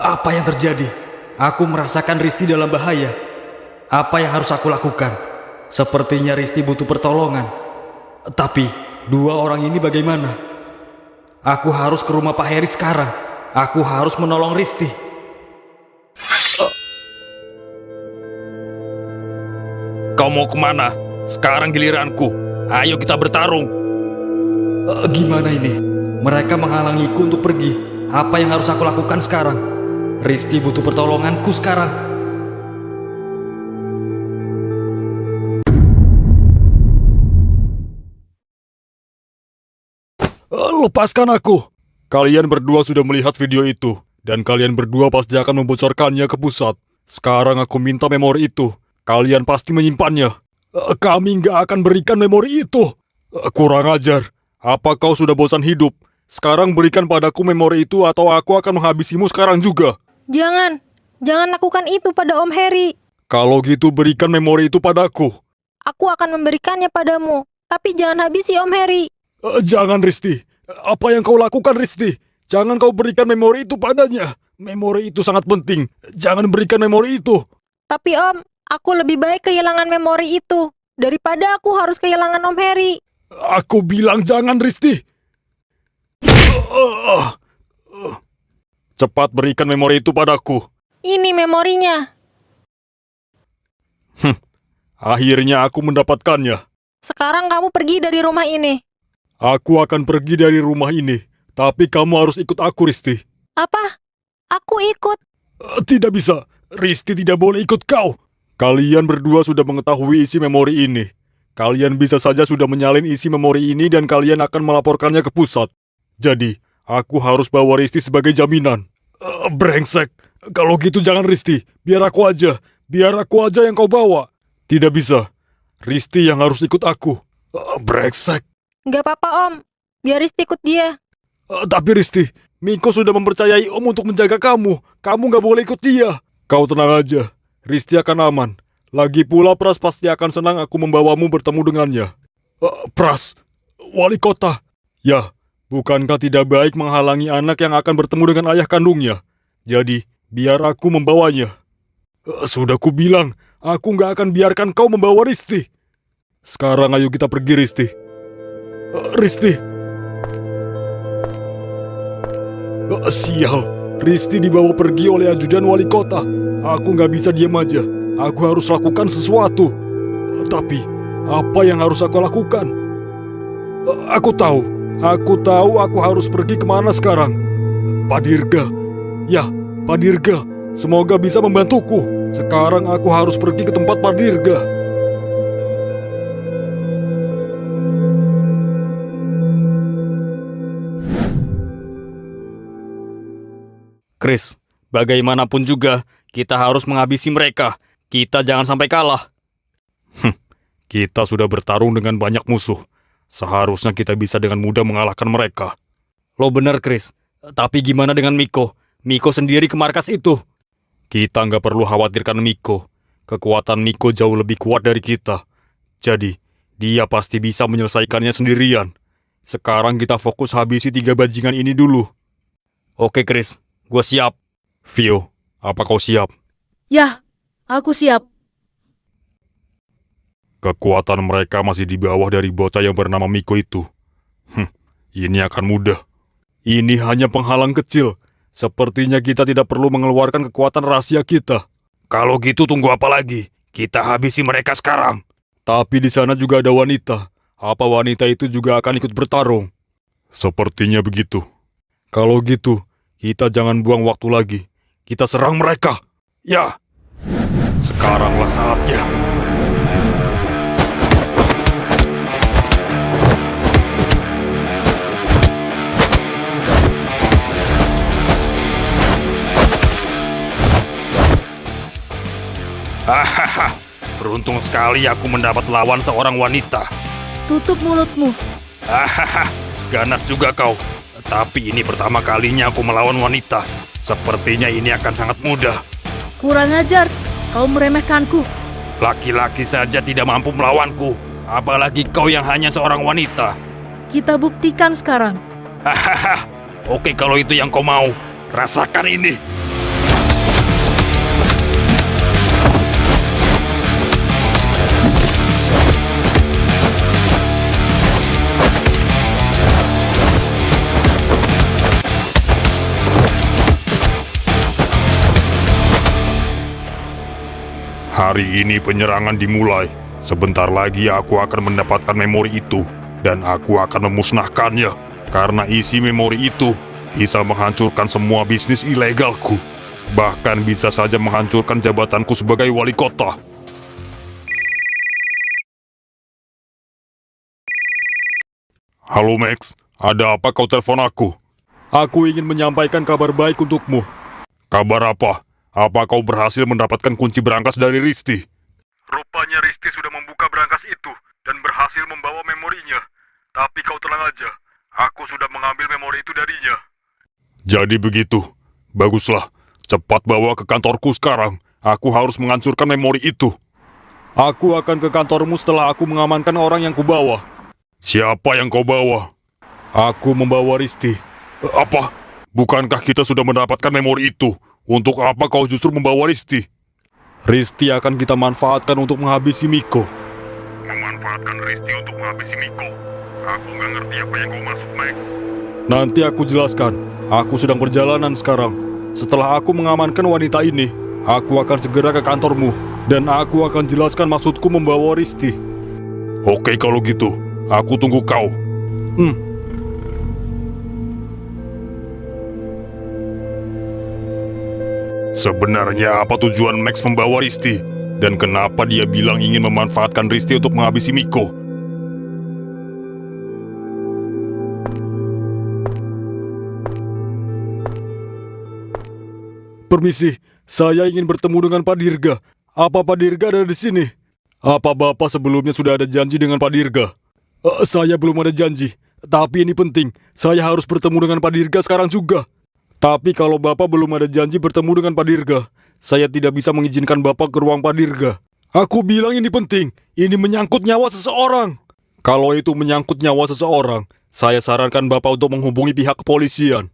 Apa yang terjadi? Aku merasakan Risti dalam bahaya. Apa yang harus aku lakukan? Sepertinya Risti butuh pertolongan. Tapi dua orang ini bagaimana? Aku harus ke rumah Pak Heri sekarang. Aku harus menolong Risti. Kau mau kemana? Sekarang giliranku. Ayo kita bertarung. Gimana ini? Mereka menghalangiku untuk pergi. Apa yang harus aku lakukan sekarang? Risti butuh pertolonganku sekarang. Lepaskan aku. Kalian berdua sudah melihat video itu. Dan kalian berdua pasti akan membocorkannya ke pusat. Sekarang aku minta memori itu. Kalian pasti menyimpannya. Kami nggak akan berikan memori itu. Kurang ajar. Apa kau sudah bosan hidup? Sekarang berikan padaku memori itu atau aku akan menghabisimu sekarang juga. Jangan lakukan itu pada Om Heri. Kalau gitu berikan memori itu padaku. Aku akan memberikannya padamu. Tapi jangan habisi Om Heri. Jangan Risti. Apa yang kau lakukan Risti? Jangan kau berikan memori itu padanya. Memori itu sangat penting. Jangan berikan memori itu. Tapi Om, aku lebih baik kehilangan memori itu daripada aku harus kehilangan Om Heri. Aku bilang jangan Risti. Cepat berikan memori itu padaku. Ini memorinya. Akhirnya aku mendapatkannya. Sekarang kamu pergi dari rumah ini. Aku akan pergi dari rumah ini. Tapi kamu harus ikut aku Risti. Apa? Aku ikut. Tidak bisa. Risti tidak boleh ikut kau. Kalian berdua sudah mengetahui isi memori ini. Kalian bisa saja sudah menyalin isi memori ini dan kalian akan melaporkannya ke pusat. Jadi, aku harus bawa Risti sebagai jaminan. Brengsek. Kalau gitu jangan Risti. Biar aku aja. Biar aku aja yang kau bawa. Tidak bisa. Risti yang harus ikut aku. Brengsek. Gak apa-apa Om. Biar Risti ikut dia. Tapi Risti, Miko sudah mempercayai Om untuk menjaga kamu. Kamu gak boleh ikut dia. Kau tenang aja. Risti akan aman. Lagi pula Pras pasti akan senang aku membawamu bertemu dengannya. Pras, wali kota. Ya, bukankah tidak baik menghalangi anak yang akan bertemu dengan ayah kandungnya? Jadi, biar aku membawanya. Sudah ku bilang, aku gak akan biarkan kau membawa Risti. Sekarang ayo kita pergi Risti. Risti. Sial, Risti dibawa pergi oleh ajudan wali kota. Aku gak bisa diam aja. Aku harus lakukan sesuatu. Tapi, apa yang harus aku lakukan? Aku tahu aku harus pergi kemana sekarang. Pak Dirga. Ya, Pak Dirga. Semoga bisa membantuku. Sekarang aku harus pergi ke tempat Pak Dirga. Chris, bagaimanapun juga, kita harus menghabisi mereka. Kita jangan sampai kalah. Kita sudah bertarung dengan banyak musuh. Seharusnya kita bisa dengan mudah mengalahkan mereka. Lo benar, Chris. Tapi gimana dengan Miko? Miko sendiri ke markas itu. Kita nggak perlu khawatirkan Miko. Kekuatan Miko jauh lebih kuat dari kita. Jadi, dia pasti bisa menyelesaikannya sendirian. Sekarang kita fokus habisi 3 bajingan ini dulu. Oke, Chris. Gue siap. Vio, apa kau siap? Ya, aku siap. Kekuatan mereka masih di bawah dari bocah yang bernama Miko itu. Ini akan mudah. Ini hanya penghalang kecil. Sepertinya kita tidak perlu mengeluarkan kekuatan rahasia kita. Kalau gitu tunggu apa lagi? Kita habisi mereka sekarang. Tapi di sana juga ada wanita. Apa wanita itu juga akan ikut bertarung? Sepertinya begitu. Kalau gitu, kita jangan buang waktu lagi. Kita serang mereka. Ya, sekaranglah saatnya. Hahaha, beruntung sekali aku mendapat lawan seorang wanita. Tutup mulutmu. Hahaha, ganas juga kau. Tapi ini pertama kalinya aku melawan wanita. Sepertinya ini akan sangat mudah. Kurang ajar, kau meremehkanku. Laki-laki saja tidak mampu melawanku. Apalagi kau yang hanya seorang wanita. Kita buktikan sekarang. Hahaha. Oke, kalau itu yang kau mau, rasakan ini. Hari ini penyerangan dimulai. Sebentar lagi aku akan mendapatkan memori itu, dan aku akan memusnahkannya. Karena isi memori itu bisa menghancurkan semua bisnis ilegalku. Bahkan bisa saja menghancurkan jabatanku sebagai wali kota. Halo Max, ada apa kau telepon aku? Aku ingin menyampaikan kabar baik untukmu. Kabar apa? Apa kau berhasil mendapatkan kunci berangkas dari Risti? Rupanya Risti sudah membuka berangkas itu dan berhasil membawa memorinya. Tapi kau tenang aja, aku sudah mengambil memori itu darinya. Jadi begitu. Baguslah, cepat bawa ke kantorku sekarang. Aku harus menghancurkan memori itu. Aku akan ke kantormu setelah aku mengamankan orang yang kubawa. Siapa yang kau bawa? Aku membawa Risti. Apa? Bukankah kita sudah mendapatkan memori itu? Untuk apa kau justru membawa Risti? Risti akan kita manfaatkan untuk menghabisi Miko. Memanfaatkan Risti untuk menghabisi Miko? Aku nggak ngerti apa yang kau maksud, Max. Nanti aku jelaskan. Aku sedang perjalanan sekarang. Setelah aku mengamankan wanita ini, aku akan segera ke kantormu. Dan aku akan jelaskan maksudku membawa Risti. Oke kalau gitu, aku tunggu kau. Sebenarnya apa tujuan Max membawa Risti? Dan kenapa dia bilang ingin memanfaatkan Risti untuk menghabisi Miko? Permisi, saya ingin bertemu dengan Pak Dirga. Apa Pak Dirga ada di sini? Apa Bapak sebelumnya sudah ada janji dengan Pak Dirga? Saya belum ada janji, tapi ini penting. Saya harus bertemu dengan Pak Dirga sekarang juga. Tapi kalau Bapak belum ada janji bertemu dengan Pak Dirga, saya tidak bisa mengizinkan Bapak ke ruang Pak Dirga. Aku bilang ini penting. Ini menyangkut nyawa seseorang. Kalau itu menyangkut nyawa seseorang, saya sarankan Bapak untuk menghubungi pihak kepolisian.